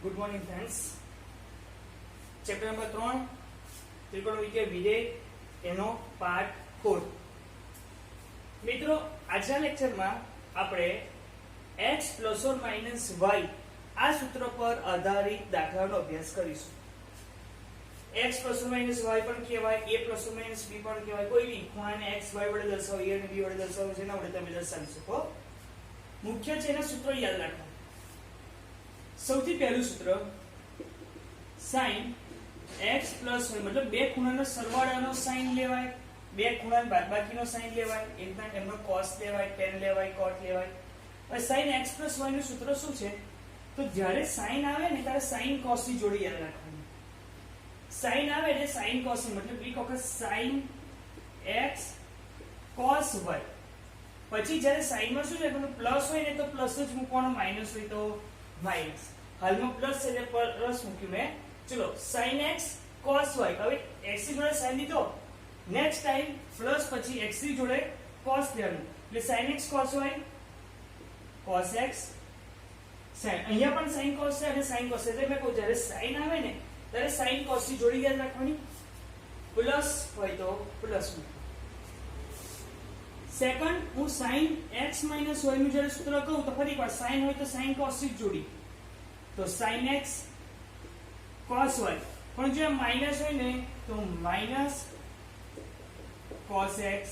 Good morning friends. Chapter number 3 ત્રિકોણમિતિય વિધેય એનો પાર્ટ 4. મિત્રો, આજના લેક્ચરમાં આપણે x ± y આ સૂત્ર પર આધારિત દાખલાનો અભ્યાસ કરીશું. x ± y પણ કહેવાય, a ± b પણ કહેવાય. કોઈ બી ખૂણાને x y વડે દર્શાવો, a અને b વડે દર્શાવો છે, એના વડે તમે દર્શાવી શકો. મુખ્ય છે એના સૂત્રો યાદ રાખો. સૌથી પહેલું સૂત્ર sin x + y, મતલબ બે ખૂણાનો સરવાળાનો sin લેવાય, બે ખૂણાની બાદબાકીનો sin લેવાય, એકના એમનો cos લેવાય, tan લેવાય, cot લેવાય. હવે sin x + y નું સૂત્ર શું છે? તો જ્યારે sin આવે ને ત્યારે sin cos ની જોડી યાદ રાખવાની. sin આવે એટલે sin cos ની, મતલબ એક વખત sin x cos y. પછી જ્યારે sin માં શું છે, પ્લસ હોય ને તો પ્લસ જ મૂકવાનો, માઈનસ હોય તો માઈનસ. હાલમાં પ્લસ છે એટલે પ્લસ મૂક્યું મેં. ચલો, sin x cos y. હવે x ની જોડે sin લીધો, નેક્સ્ટ ટાઈમ પ્લસ પછી x ની જોડે cos લેવાનું, એટલે sin x cos y cos x sin. અહીંયા પણ sin cos છે અને sin cos છે, એટલે મેં કહું જ્યારે sin આવે ને ત્યારે sin cos ની જોડી યાદ રાખવાની, પ્લસ હોય તો પ્લસ મૂકવાનું. સેકન્ડ, હું sin x - y નું જ્યારે સૂત્ર કહું તો ફરી એકવાર sin હોય તો sin cos ની જોડી, તો sin x cos y. પણ જો માઈનસ હોય ને તો minus cos x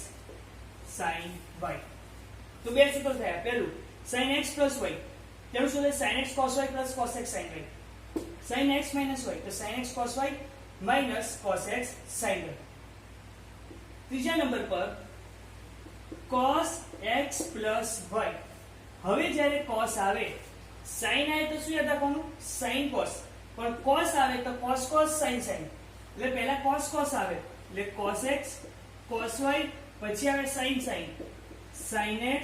sin y. તો બે સૂત્રો થયા. પહેલું sin x + y, તેનું શું થાય? sin x cos y + cos x sin y. sin x - y તો sin x cos y - cos x sin y. ત્રીજા નંબર પર cos x + y. હવે જ્યારે cos આવે, sin આવે તો શું યાદ રાખવાનું? sin cos. પણ cos આવે તો cos sin. એટલે પહેલા cos આવે એટલે cos x cos y, પછી આવે sin sin x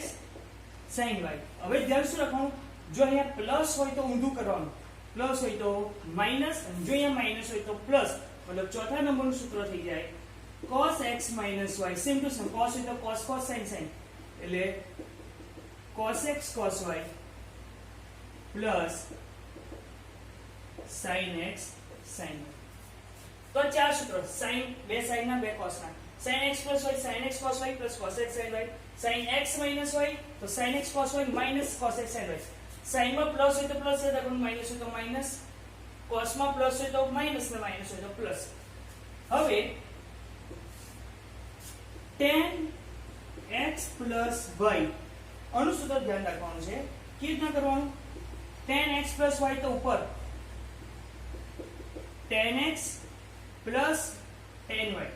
sin y. હવે ધ્યાન શું રાખવાનું? જો અહીંયા પ્લસ હોય તો ઊંધું કરવાનું, પ્લસ હોય તો માઈનસ, અને જો અહીંયા માઈનસ હોય તો પ્લસ. મતલબ ચોથા નંબરનું સૂત્ર થઈ જાય cos x - y. Same to same, cos હોય તો cos sin એટલે cos x cos y plus sin x sin y. તો ચાર સૂત્રો, sin, બે sin ના બે cos ના. sin x + y sin x cos y + cos x sin y. sin x - y તો sin x cos y - cos x sin y. sin માં plus હોય તો પ્લસ છે, તો માઈનસ હોય તો માઈનસ, cos માં પ્લસ હોય તો માઈનસ ને માઈનસ હોય તો પ્લસ. હવે tan x + y આનું સૂત્ર ધ્યાન રાખવાનું છે. કેવી રીતના કરવાનું? tan x + y તો ઉપર, tan x + tan y,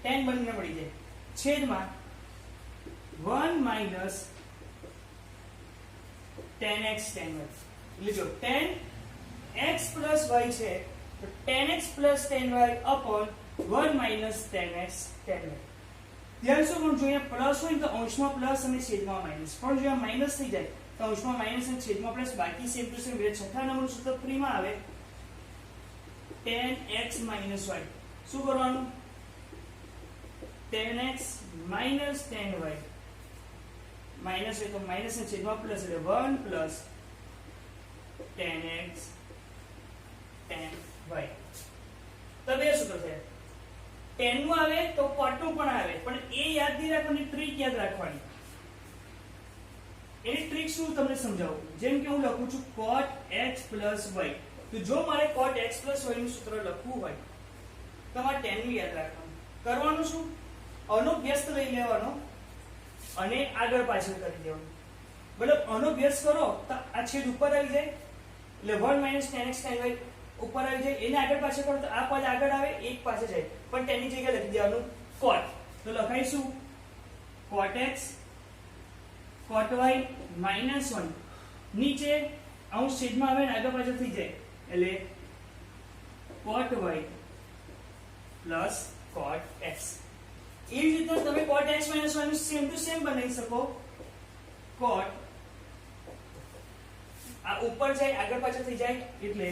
tan બંને મળી જાય, છેદમાં 1 - tan x tan y. એટલે જો tan x + y છે તો tan x + tan y upon 1 - tan x tan y. ધ્યાન શું કરવું? જો અહીંયા પ્લસ હોય તો અંશમાં પ્લસ અને છેદમાં માઈનસ, પણ જો અહીંયા માઈનસ થઈ જાય તો અંશમાં માઈનસ અને છેદમાં પ્લસ. બાકી સેમ ટુ સેમ. છઠ્ઠા નંબરનું સૂત્ર ફ્રીમાં આવે tan x - y. શું કરવાનું? tan x - tan y. Minus હોય તો માઈનસ અને છેદમાં પ્લસ, એટલે 1 + tan x tan y. તો બે સૂત્રો છે. tan નું આવે તો cot નું પણ આવે, પણ એ યાદ નહીં રાખવાની, ટ્રીક યાદ રાખવાની. એની ટ્રીક શું તમને સમજાવું. જેમ કે હું લખું છું cot x + y, તો જો મારે cot x + y નું સૂત્ર લખવું હોય તો મારે tan નું યાદ રાખવાનું. કરવાનું શું? આનો વ્યસ્ત લઈ લેવાનો અને આગળ પાછળ કરી દેવાનું. મતલબ આનો વ્યસ્ત કરો તો આ છેદ ઉપર આવી જાય, એટલે 1 - tan x tan y ઉપર આવી જાય. એને આગળ પાછળ કરો તો આ પદ આગળ આવે, એક પાછળ જાય, પણ તેની જગ્યાએ લખી દેવાનું cot. તો લખાઈશું cot x cot y -1. નીચે અંશ છેદમાં આવે ને આગળ પાછળ થઈ જાય, એટલે cot y + cot x. એ જ રીતે તમે cot x - y નું સેમ ટુ સેમ બનાવી શકો. cot આ ઉપર જાય આગળ પાછળ થઈ જાય, એટલે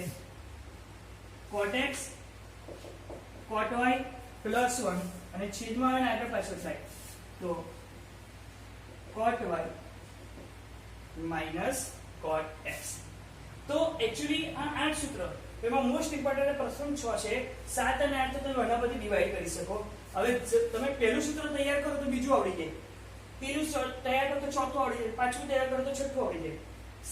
cot x cot y +1, અને છેદમાં આવે આગળ પાછળ થાય તો cot y - cot x. તો એકચ્યુઅલી આ 8 સૂત્ર, એમાં મોસ્ટ ઇમ્પોર્ટન્ટ પ્રથમ 6 છે, 7 અને 8 તો તમે આના પરથી ડિવાઈડ કરી શકો. હવે તમે પહેલું સૂત્ર તૈયાર કરો તો બીજું આવડી જાય, ત્રીજું તૈયાર કરો તો ચોથું આવડી જાય, પાંચમું તૈયાર કરો તો છઠ્ઠું આવડી જાય,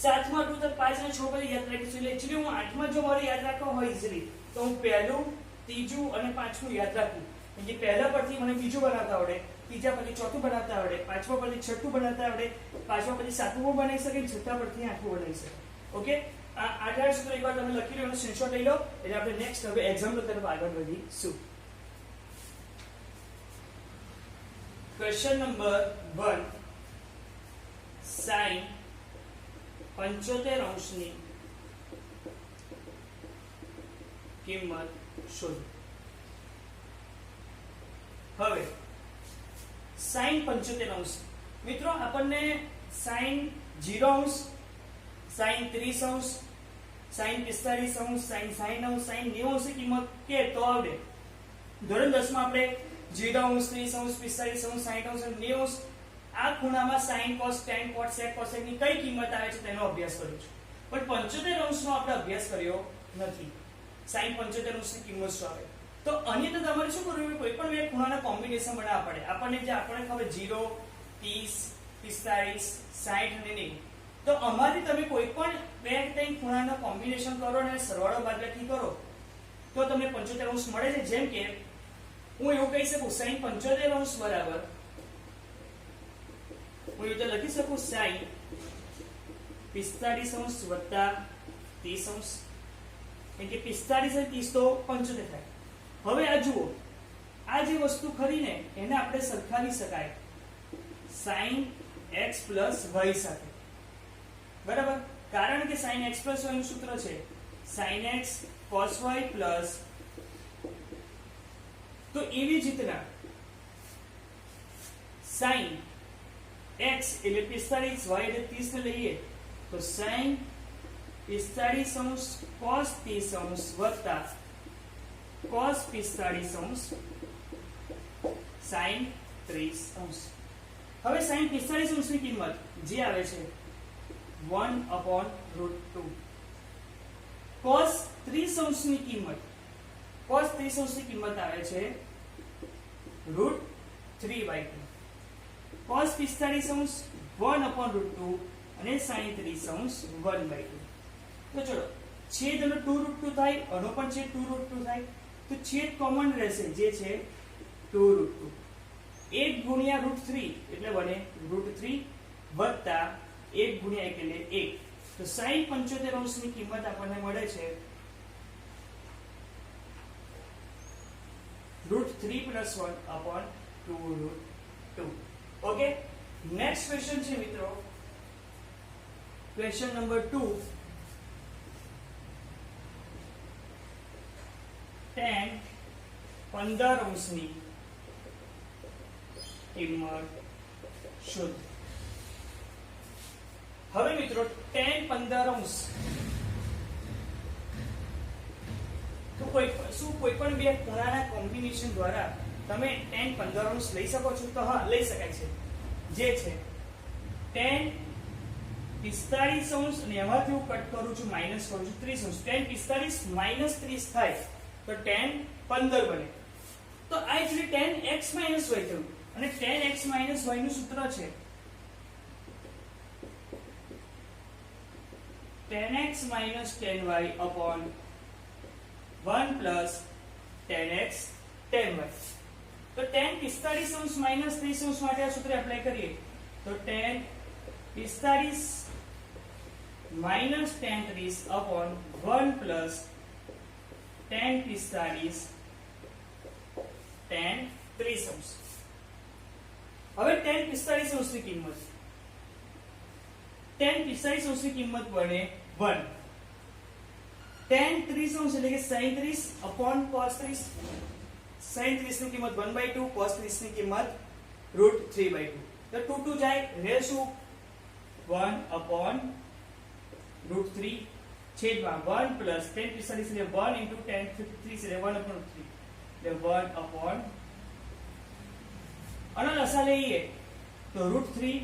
સાતમા આટલું તો 5 અને 6 પછી યાદ રાખીશું. એટલે એકચ્યુઅલી હું 8માં જો મારે યાદ રાખવા હોય ઇઝીલી તો હું પહેલું, ત્રીજું અને પાંચમું યાદ રાખું. કે પહેલા પરથી મને બીજું બનાવતા આવડે, ત્રીજા પરથી ચોથું બનાવતા આવડે, પાંચમા પરથી છઠ્ઠું બનાવતા આવડે, પાંચમા પરથી સાતમું બનાવી શકે, છઠ્ઠા પરથી આઠમું બનાવી શકે. ઓકે, આ 8 સૂત્ર એકવાર તમે લખી લો અને સ્ક્રીનશોટ લઈ લો, એટલે આપણે નેક્સ્ટ હવે એક્ઝામ્પલ તરફ આગળ વધીશું. ક્વેશ્ચન નંબર 1, sin 75 ની કિંમત શોધો. હવે sin 75 મિત્રો આપણને sin 0 sin 30 sin 45 sin 60 sin 90 ની કિંમત કે તો આવડે. ધોરણ 10 માં આપણે 0 30 45 60 90 આ ખૂણામાં sin cos tan cot sec cosec ની કઈ કિંમત આવે છે તેનો અભ્યાસ કર્યો છે, પણ 75 નો આપણે અભ્યાસ કર્યો નથી. sin 75 ની કિંમત શું આવે તો અહીં તો તમારે શું કરવું, કોઈ પણ બે ખૂણાના કોમ્બિનેશન બનાવવા પડે. આપણને ખબર 0 30 45 60 અને 90, તો અમારી તમે કોઈ પણ બે ત્રણ ખૂણાના કોમ્બિનેશન કરો અને સરવાળો બાદબાકી કરો તો તમને 75 મળે છે. જેમ કે હું એવું કહી શકું sin 75 બરાબર, હું એવું તો લખી શકું sin 45 વત્તા 30, કેમ કે 45 અને 30 તો 75 થાય. હવે આ જુઓ, આ જે વસ્તુ ખરી ને એને આપણે સરખાવી શકાય sin x plus y સાથે, બરાબર? કારણ કે sin x plus y નું સૂત્ર છે sin x cos y plus, તો એવી જ રીતના sin x એટલે 45, y એટલે 30 ને લઈએ તો sin 45 cos 30 વત્તા cos 45 sin 30. હવે sin 45 ની કિંમત જે આવે છે 1/√2. cos 30 ની કિંમત આવે છે √3/2. cos 45 1/√2 અને sin 30 1/2. તો ચલો છેદ નો 2√2 થાય, આનો પણ છેદ 2√2 થાય, તો છેદ કોમન રહેશે જે છે 2√2. 1 ગુણ્યા √3 એટલે બને √3 વત્તા 1 ગુણ્યા 1 એટલે 1. તો sin 75 ની કિંમત આપણને મળે છે √3 + 1/2√2. ઓકે, નેક્સ્ટ ક્વેશ્ચન છે મિત્રો, ક્વેશ્ચન નંબર 2, tan 15 ની કિંમત શોધો. હવે મિત્રો tan 15 તો કોઈ પણ બે ખૂણાના કોમ્બિનેશન દ્વારા તમે tan 15 લઈ શકો છો? તો હા, લઈ શકાય છે. જે છે tan 45 અને એમાંથી હું કટ કરું છું, માઈનસ કરું છું 30. tan 45 - 30 થાય તો tan 15 બને. તો આ એટલે tan x - y થયું, અને tan x - y નું સૂત્ર છે tan x - tan y upon 1 plus tan x tan y. તો tan 45 - 30 માટે આ સૂત્ર એપ્લાય કરીએ તો tan 45 - tan 30 upon 1 plus tan 45 tan 30. હવે tan 45 ની કિંમત ની કિંમત બને 1. tan 30 એટલે કે sin 30 upon cos 30. sin 30 ની કિંમત 1/2, cos 30 ની કિંમત √3/2. તો 2 2 જાય, રહેશું 1/√3 છેદમાં 1 plus tan 45 એટલે 1 into tan 30 એટલે 1/3 એટલે 1/, અને લસા લઈએ તો √3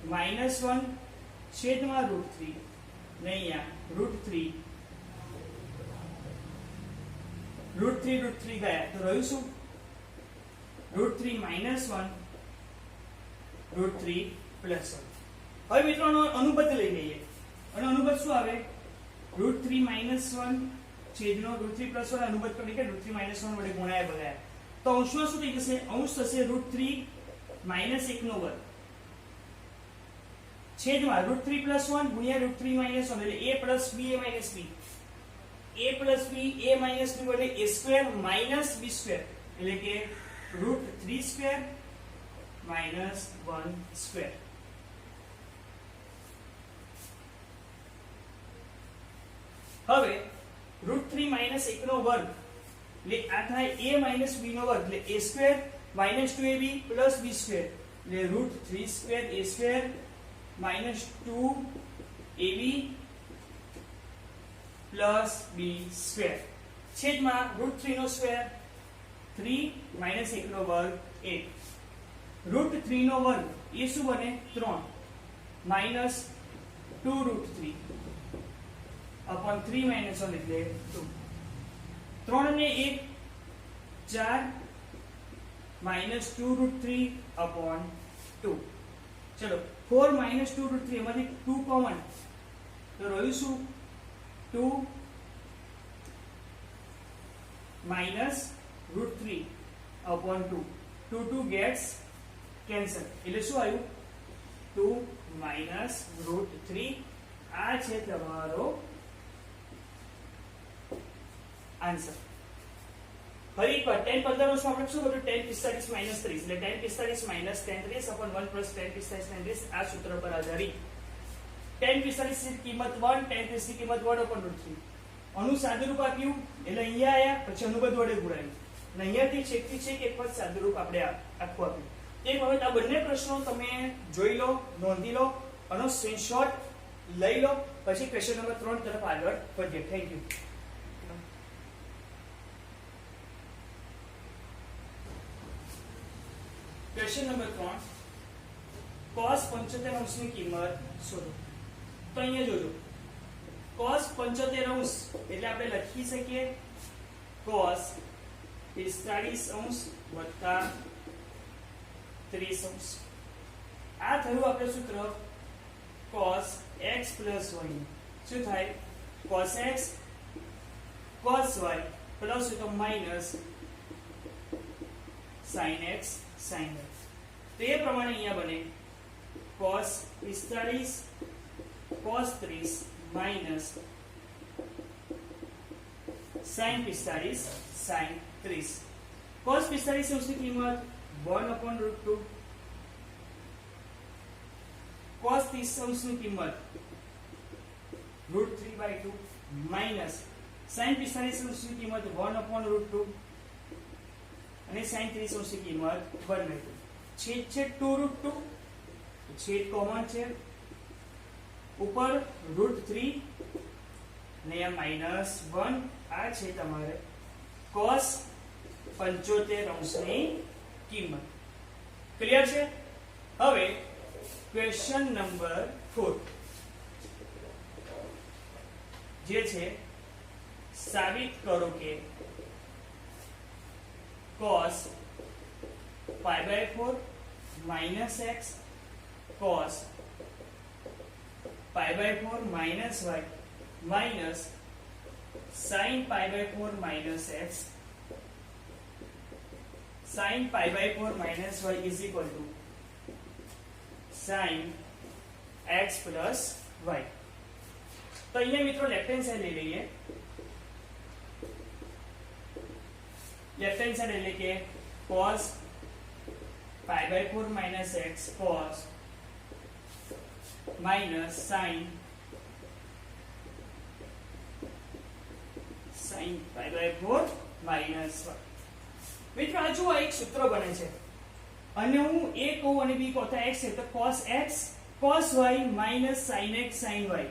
- 1 છેદમાં √3 ને ને અહીંયા √3 ગયા તો રહ્યું શું √3 - 1 √3 + 1. હવે મિત્રો અનુબદ્ધ લઈ લઈએ અને અનુબદ્ધ શું આવે √3 - 1 છેદનો √3 + 1 અનુબદ્ધ કરી કે √3 - 1 વડે ગુણાયા ભગાયા તો અંશમાં શું થઈ જશે અંશ થશે √3 - 1 નો વર્ગ છેદમાં √3 + 1 ગુણ્યા √3 - 1 એટલે a + b a - b a + b a - b વડે a² - b² એટલે કે √3² - 1². હવે √3 - 1 નો વર્ગ એટલે આ થાય a - b નો વર્ગ એટલે a² - 2ab + b² એટલે √3² a² - 2ab + b² છેદમાં √3 નો સ્ક્વેર 3 - 1 નો વર્ગ 1 √3 નો વર્ગ એ શું બને 3 - 2√3 upon 3 - 1 એટલે 2 3 ને 1 4 - 2√3 upon 2 ચલો 4 - 2√3 એમાંથી 2 કોમન તો રહ્યું શું 2 - √3 upon 2 2 gets cancel એટલે શું આવ્યું 2 - √3 આ છે તમારો આન્સર. ફરી એકવાર 10 15 માં આપણે શું કર્યું 10 45 - 30 એટલે 10 45 - 10 30 upon 1 + 10 45 - 30 આ સૂત્ર પર આધારિત 10 45 ની કિંમત 1 10 30 ની કિંમત 1 upon √3 અનુ સાદુરૂપ આપ્યું એટલે અહીંયા આયા પછી અનુબદ્ધ વડે ગુણાયું અને અહીંયાથી છેકથી છેક એક વખત સાદુરૂપ આપણે આખું આપ્યું. એક વખત આ બંને પ્રશ્નો તમે જોઈ લો નોંધી લો અને સ્ક્રીનશોટ લઈ લો પછી ક્વેશ્ચન નંબર 3 તરફ આગળ વધીએ. Thank you. Question number 3 cos 75 અંશની કિંમત શોધો. તો અહીંયા જોજો cos 75 અંશ એટલે આપણે લખી શકીએ cos 45 અંશ વત્તા 30 અંશ. આ થયું આપણે સૂત્ર cos x + y શું થાય cos x cos y plus તો minus sin x sin y. તો એ પ્રમાણે અહીંયા બને cos 45 cos 30 minus sin 45 sin 30. cos 45 અંશની કિંમત 1/√2 cos 30 અંશની કિંમત √3/2 minus sin 45 અંશની કિંમત 1/√2 અને sin 30 અંશની કિંમત 1/2 છેદ છે 2√2 છેદ કોમન છે ઉપર √3 ને -1 આ છે તમારે cos 75 અંશની કિંમત. ક્લિયર છે? હવે ક્વેશ્ચન નંબર 4 જે છે સાબિત કરો કે cos π/4 - x cos π/4 - y minus sin π/4 - x sin π/4 - y is equal to sin x plus y. તો અહીંયા મિત્રો લેફ્ટ હેન્ડ સાઈડ લઈ લઈએ. લેફ્ટ હેન્ડ સાઈડ એટલે કે cos π/4 - x cos minus sin π/4 - y. મિત્રો આ જો એક સૂત્ર બને છે અને હું a કહું અને b કહું તો x છે તો cos x cos y minus sin x sin y.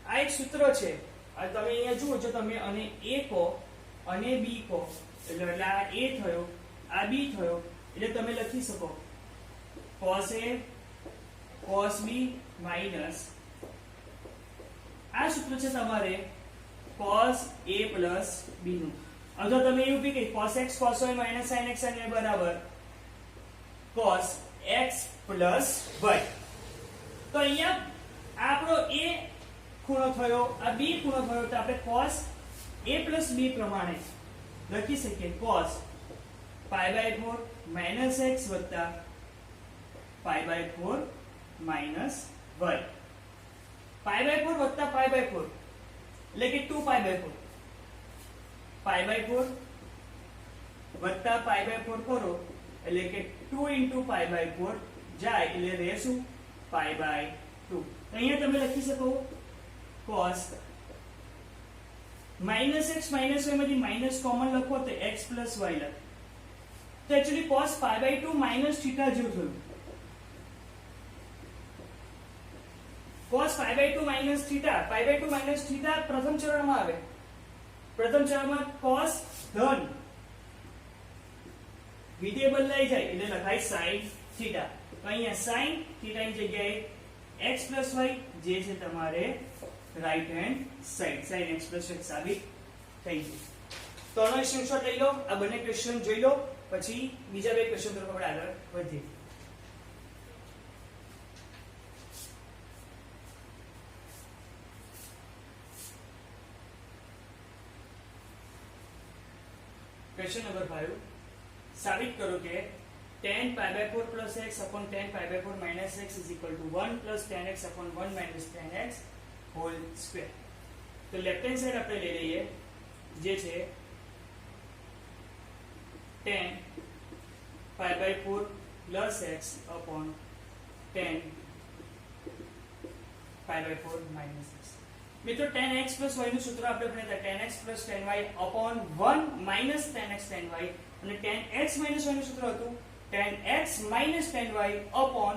આ એક સૂત્ર છે. આ તમે અહીંયા જુઓ છો તમે અને a કહો અને b કહો એટલે આ a થયો આ b થયો એટલે તમે લખી શકો cos a cos b minus સૂત્ર છે તમારે cos a plus b નું. હવે જો તમે એવું કે cos x cos y minus sin x અને બરાબર cos x plus y. તો અહીંયા આપણો a ખૂણો થયો, આ b ખૂણો થયો, તો આપણે cos a plus b પ્રમાણે લખી શકીએ cos pi by 4 minus x વત્તા pi by 4 minus y. pi by 4 વત્તા pi by 4 એટલે કે 2 pi by 4. pi by 4 વત્તા pi by 4 કરો એટલે કે 2 into pi by 4 જાય એટલે રહેશું pi by 2. અહીંયા તમે લખી શકો cos minus x minus y માંથી minus કોમન લખો તો x plus y લખો. તો actually cos pi by 2 minus theta જેવું થયું. cos pi by 2 minus theta, pi by 2 minus theta પ્રથમ ચરણમાં આવે. પ્રથમ ચરણમાં cos ધન વિધેય બદલાઈ જાય એટલે લખાય sin theta. તો અહીંયા sin theta ની જગ્યાએ x plus y જે છે તમારે right hand side sin x plus y સાબિત થઈ ગયું. તો આનો સ્ક્રીનશોટ લઈ લો, આ બંને ક્વેશ્ચન જોઈ લો, પછી બીજા બે ક્વેશ્ચન તરફ આપણે આગળ વધીએ. क्वेश्चन नंबर 5 साबित करो कि tan pi by 4 plus x upon tan pi by 4 minus x is equal to 1 plus tan x upon 1 minus tan x whole square. तो लेफ्ट हैंड साइड આપણે લઈ લઈએ જે છે tan pi by 4 plus x upon tan pi by 4 minus x. મિત્રો tan x plus y નું સૂત્ર આપણે ભણ્યા હતા tan x plus tan y upon 1 minus tan x tan y અને tan x minus y નું સૂત્ર હતું tan x minus tan y upon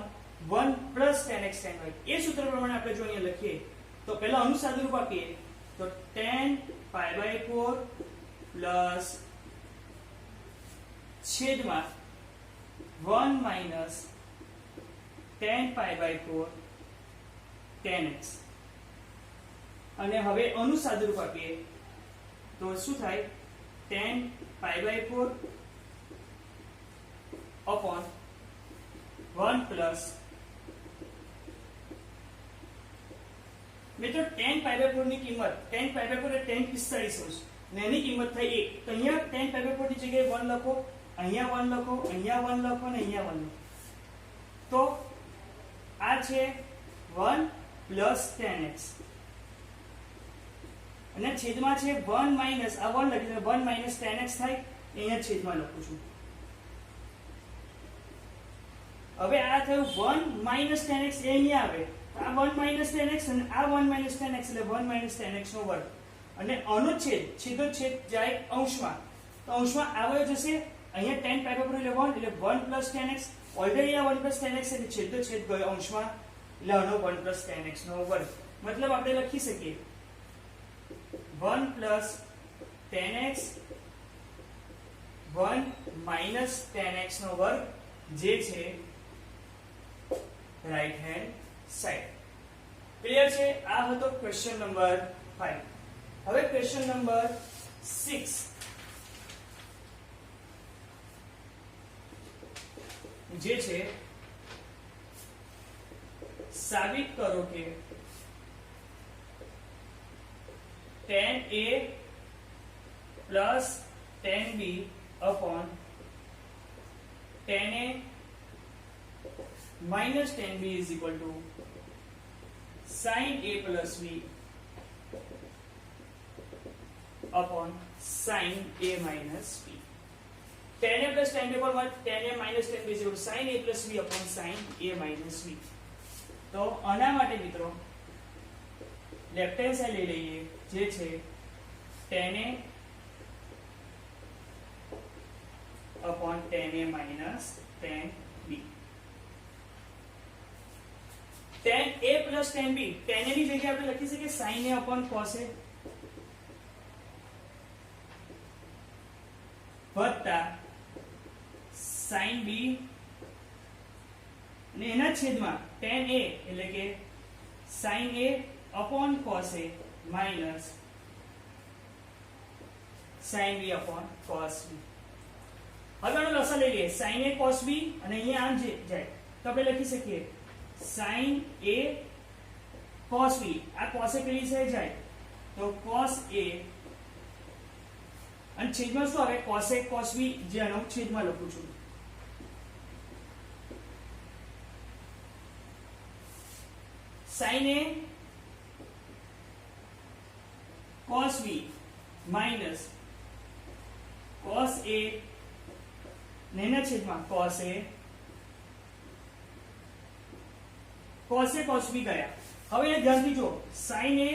1 plus tan x tan y. એ સૂત્ર પ્રમાણે આપણે જો અહીંયા લખીએ તો પહેલા અનુસાદ રૂપ આપીએ તો tan pi by 4 plus છેદમાં 1 minus tan pi by 4 tan x. અને હવે અનુસાદ રૂપ આપીએ તો શું થાય tan pi by 4 upon 1 plus મિત્રો tan pi by 4 ની કિંમત tan pi by 4 A tan 45 ને એની કિંમત થઈ 1. તો અહીંયા tan pi by 4 ની જગ્યાએ 1 લખો, અહીંયા 1 લખો, અહીંયા 1 લખો અને અહીંયા 1 લખો. તો આ છે 1 plus tan x અને છેદમાં છે 1 minus આ 1 લખીને 1 minus tan x થાય અહીંયા છેદમાં લખું છું. હવે આ થયું 1 minus tan x એ અહીંયા આવે. આ 1 minus tan x અને આ 1 minus tan x એટલે 1 minus tan x નો વર્ગ અને અનુચ્છેદ છેદો છેદ જાય અંશમાં. તો અંશમાં આવે જશે અહીંયા tan pi by 4 એટલે 1 એટલે 1 plus tan x ઓલરેડી આ 1 plus tan x એટલે છેદો છેદ ગયો અંશમાં એટલે આનો 1 plus tan x નો વર્ગ. મતલબ આપણે લખી શકીએ 1 plus tan x 1 minus tan x નો વર્ગ જે છે રાઈટ હેન્ડ સાઈડ. ક્લિયર છે? આ હતો ક્વેશ્ચન નંબર 5. હવે ક્વેશ્ચન નંબર 6 જે છે સાબિત કરો કે tan a plus tan b upon tan a minus tan b is equal to sin a plus b upon sin a minus b. tan a plus tan b upon tan a minus tan b is equal to sin a plus b upon sin a minus b. તો આના માટે મિત્રો left hand side લઈ લઈએ જે છે tan a upon tan a minus tan b. tan a plus tan b tan a ની જગ્યાએ આપણે લખી શકીએ sin a upon cos a વત્તા sin b અને એના છેદમાં tan a એટલે કે sin a upon cos a minus sin b upon cos b. હવે આનો લસા લઈ લઈએ. sin a cos b અને અહીંયા આમ જે જાય તો આપણે લખી શકીએ sin a cos b. આ cos a પેલી સાઈડ જાય તો cos a અને છેદમાં શું આવે cos a cos b, જે આનો છેદમાં લખું છું. sin a cos b minus cos a ને એના છેદમાં cos a cos b ગયા. હવે એ ધ્યાનથી જો sin a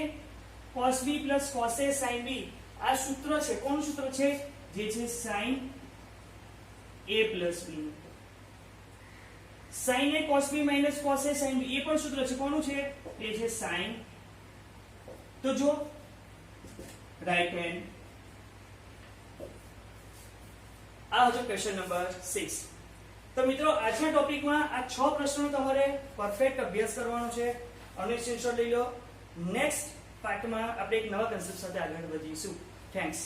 cos b plus cos a sin b આ સૂત્ર છે. કોનું સૂત્ર છે? જે છે sin a plus b. sin a cos b minus cos a sin b એ પણ સૂત્ર છે. કોનું છે? એ છે sin. તો જો રાઈટ હેન્ડ. આ હતો ક્વેશ્ચન નંબર 6. તો મિત્રો આજના ટોપિકમાં આ 6 પ્રશ્નો તમારે પરફેક્ટ અભ્યાસ કરવાનો છે અને સ્ક્રીનશોટ લઈ લો. નેક્સ્ટ પાર્ટમાં આપણે એક નવા કન્સેપ્ટ સાથે આગળ વધીશું. થેન્ક્સ.